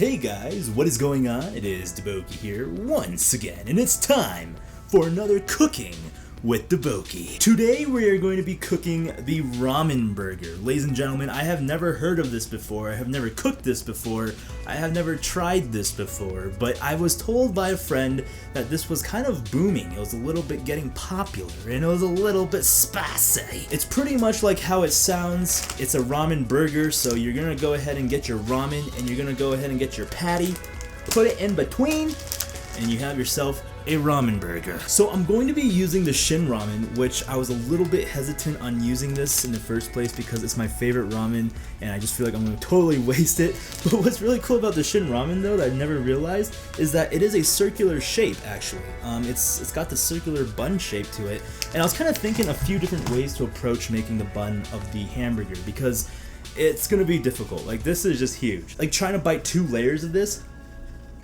Hey guys, what is going on? It is DaBoki here once again, and it's time for another Cooking with DaBoki. Today we are going to be cooking the Ramen Burger. Ladies and gentlemen, I have never heard of this before, I have never cooked this before, I have never tried this before, but I was told by a friend that this was kind of booming. It was a little bit getting popular, and it was a little bit spicy. It's pretty much like how it sounds. It's a ramen burger, so you're gonna go ahead and get your ramen, and you're gonna go ahead and get your patty, put it in between, and you have yourself a ramen burger. So I'm going to be using the Shin ramen, which I was a little bit hesitant on using this in the first place because it's my favorite ramen and I just feel like I'm going to totally waste it. But what's really cool about the Shin ramen though that I never realized is that it is a circular shape actually. It's got the circular bun shape to it, and I was kind of thinking a few different ways to approach making the bun of the hamburger because it's going to be difficult. Like, this is just huge. Like, trying to bite 2 layers of this,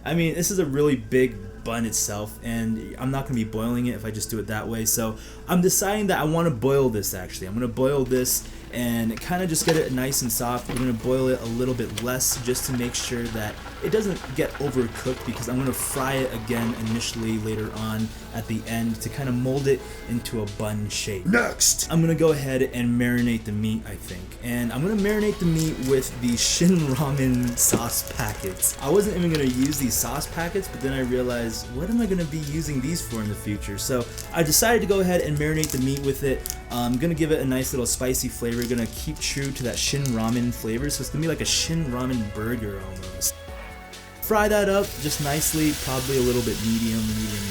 I mean, this is a really big bun itself, and I'm not going to be boiling it if I just do it that way. So I'm deciding that I want to boil this actually. I'm going to boil this and kind of just get it nice and soft. We're going to boil it a little bit less just to make sure that it doesn't get overcooked, because I'm going to fry it again initially later on at the end to kind of mold it into a bun shape. Next, I'm going to go ahead and marinate the meat, I think. And I'm going to marinate the meat with the Shin ramen sauce packets. I wasn't even going to use these sauce packets, but then I realized, what am I going to be using these for in the future? So I decided to go ahead and marinate the meat with it. I'm going to give it a nice little spicy flavor. Going to keep true to that Shin ramen flavor, so it's going to be like a Shin ramen burger almost. Fry that up just nicely, probably a little bit medium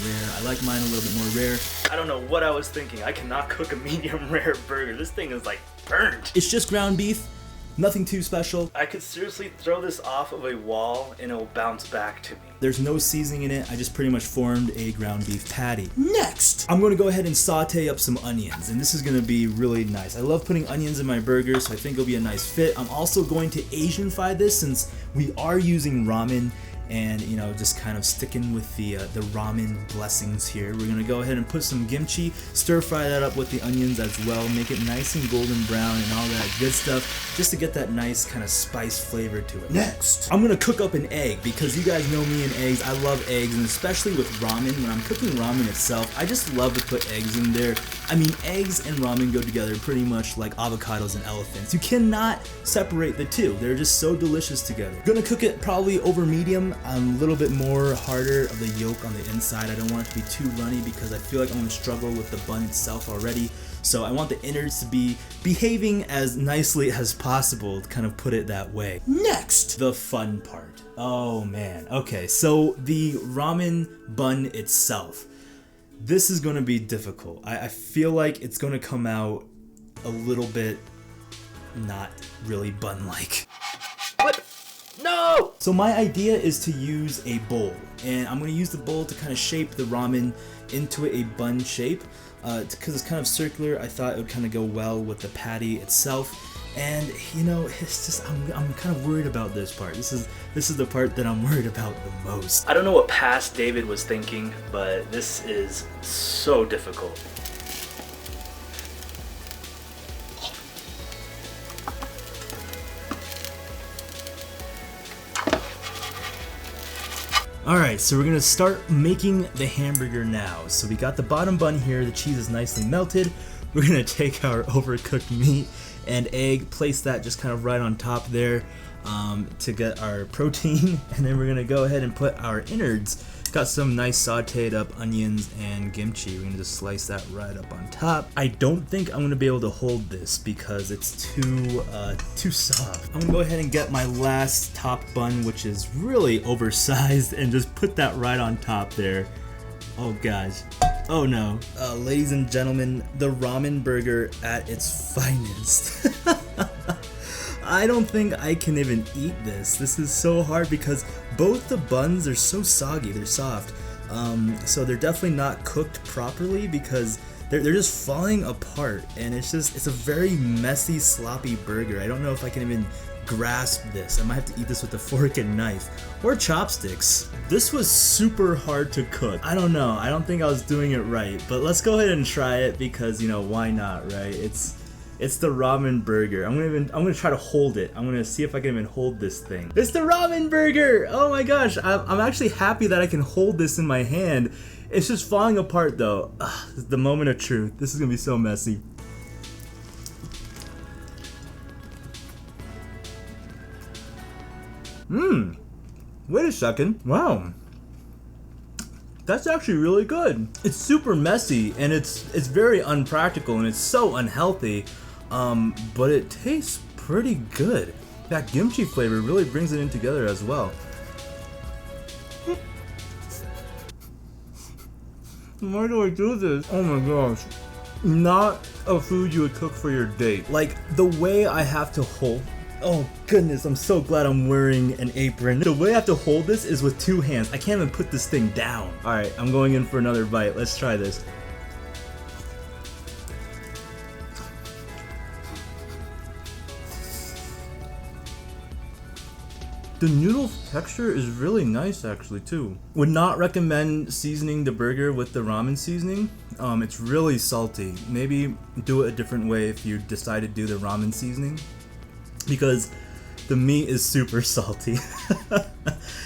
rare. I like mine a little bit more rare. I don't know what I was thinking. I cannot cook a medium rare burger. This thing is like burnt. It's just ground beef. Nothing too special. I could seriously throw this off of a wall and it will bounce back to me. There's no seasoning in it. I just pretty much formed a ground beef patty. Next, I'm going to go ahead and saute up some onions, and this is going to be really nice. I love putting onions in my burgers, so I think it'll be a nice fit. I'm also going to Asian-fy this since we are using ramen, and you know, just kind of sticking with the ramen blessings here. We're gonna go ahead and put some kimchi, stir fry that up with the onions as well, make it nice and golden brown and all that good stuff, just to get that nice kind of spice flavor to it. Next, I'm gonna cook up an egg, because you guys know me and eggs. I love eggs, and especially with ramen, when I'm cooking ramen itself, I just love to put eggs in there. I mean, eggs and ramen go together pretty much like avocados and elephants. You cannot separate the two. They're just so delicious together. Gonna cook it probably over medium. A little bit more harder of the yolk on the inside. I don't want it to be too runny because I feel like I'm going to struggle with the bun itself already. So I want the innards to be behaving as nicely as possible, to kind of put it that way. Next, the fun part. Oh man. Okay, so the ramen bun itself. This is going to be difficult. I feel like it's going to come out a little bit not really bun-like. What? No! So my idea is to use a bowl, and I'm going to use the bowl to kind of shape the ramen into a bun shape. Because it's kind of circular, I thought it would kind of go well with the patty itself. And you know, it's just I'm kind of worried about this part. This is the part that I'm worried about the most. I don't know what past David was thinking, but this is so difficult. Alright, so we're going to start making the hamburger now. So we got the bottom bun here, the cheese is nicely melted. We're going to take our overcooked meat and egg, place that just kind of right on top there to get our protein. And then we're going to go ahead and put our innards. Got some nice sauteed up onions and kimchi. We're going to just slice that right up on top. I don't think I'm going to be able to hold this because it's too soft. I'm going to go ahead and get my last top bun, which is really oversized, and just put that right on top there. Oh gosh. Oh no. Ladies and gentlemen, the ramen burger at its finest. I don't think I can even eat this. This is so hard because both the buns are so soggy, they're soft. So they're definitely not cooked properly because they're just falling apart, and it's a very messy, sloppy burger. I don't know if I can even grasp this. I might have to eat this with a fork and knife or chopsticks. This was super hard to cook. I don't know. I don't think I was doing it right, but let's go ahead and try it because, you know, why not, right? It's It's the Ramen Burger. I'm gonna try to hold it. I'm gonna see if I can even hold this thing. It's the Ramen Burger! Oh my gosh, I'm actually happy that I can hold this in my hand. It's just falling apart though. Ugh, the moment of truth. This is gonna be so messy. Wait a second. Wow. That's actually really good. It's super messy and it's very unpractical and it's so unhealthy, but it tastes pretty good. That kimchi flavor really brings it in together as well. Why do I do this? Oh my gosh. Not a food you would cook for your date. Like, the way I have to hold... Oh goodness, I'm so glad I'm wearing an apron. The way I have to hold this is with two hands. I can't even put this thing down. Alright, I'm going in for another bite. Let's try this. The noodle texture is really nice actually too. Would not recommend seasoning the burger with the ramen seasoning. It's really salty. Maybe do it a different way if you decide to do the ramen seasoning, because the meat is super salty.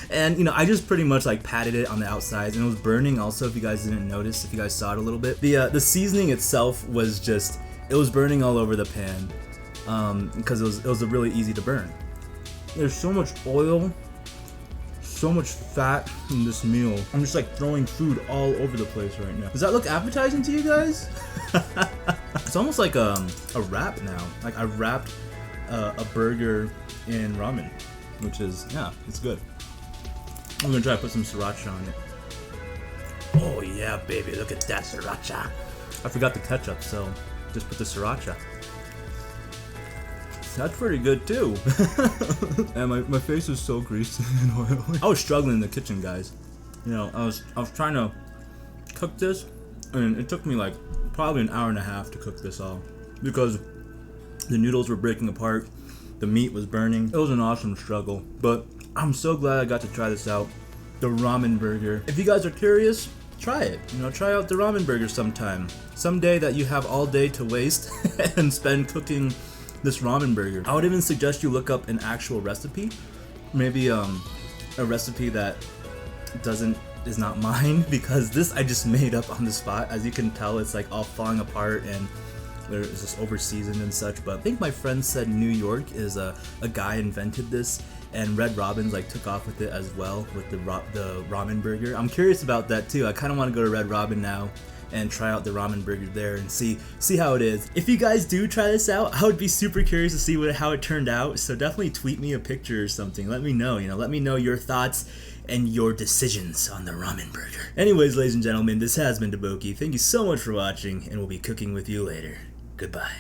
And you know, I just pretty much like patted it on the outsides and it was burning also, if you guys didn't notice, if you guys saw it a little bit. The seasoning itself was just, it was burning all over the pan, because it was really easy to burn. There's so much oil, so much fat in this meal. I'm just like throwing food all over the place right now. Does that look appetizing to you guys? It's almost like a wrap now. Like I wrapped a burger in ramen, which is, yeah, it's good. I'm gonna try to put some sriracha on it. Oh yeah, baby, look at that sriracha. I forgot the ketchup, so just put the sriracha. That's pretty good too. And my face is so greasy and oily. I was struggling in the kitchen, guys. You know, I was trying to cook this, and it took me like probably an hour and a half to cook this all, because the noodles were breaking apart, the meat was burning. It was an awesome struggle, but I'm so glad I got to try this out. The Ramen Burger. If you guys are curious, try it. You know, try out the Ramen Burger sometime. Someday that you have all day to waste and spend cooking this ramen burger. I would even suggest you look up an actual recipe. Maybe a recipe that is not mine, because this I just made up on the spot. As you can tell, it's like all falling apart and it's just over seasoned and such. But I think my friend said New York is a guy invented this, and Red Robin's like took off with it as well, with the ramen burger. I'm curious about that too. I kind of want to go to Red Robin now and try out the ramen burger there and see how it is. If you guys do try this out, I would be super curious to see how it turned out. So definitely tweet me a picture or something. Let me know. You know, let me know your thoughts and your decisions on the ramen burger. Anyways, ladies and gentlemen, this has been DaBoki. Thank you so much for watching, and we'll be cooking with you later. Goodbye.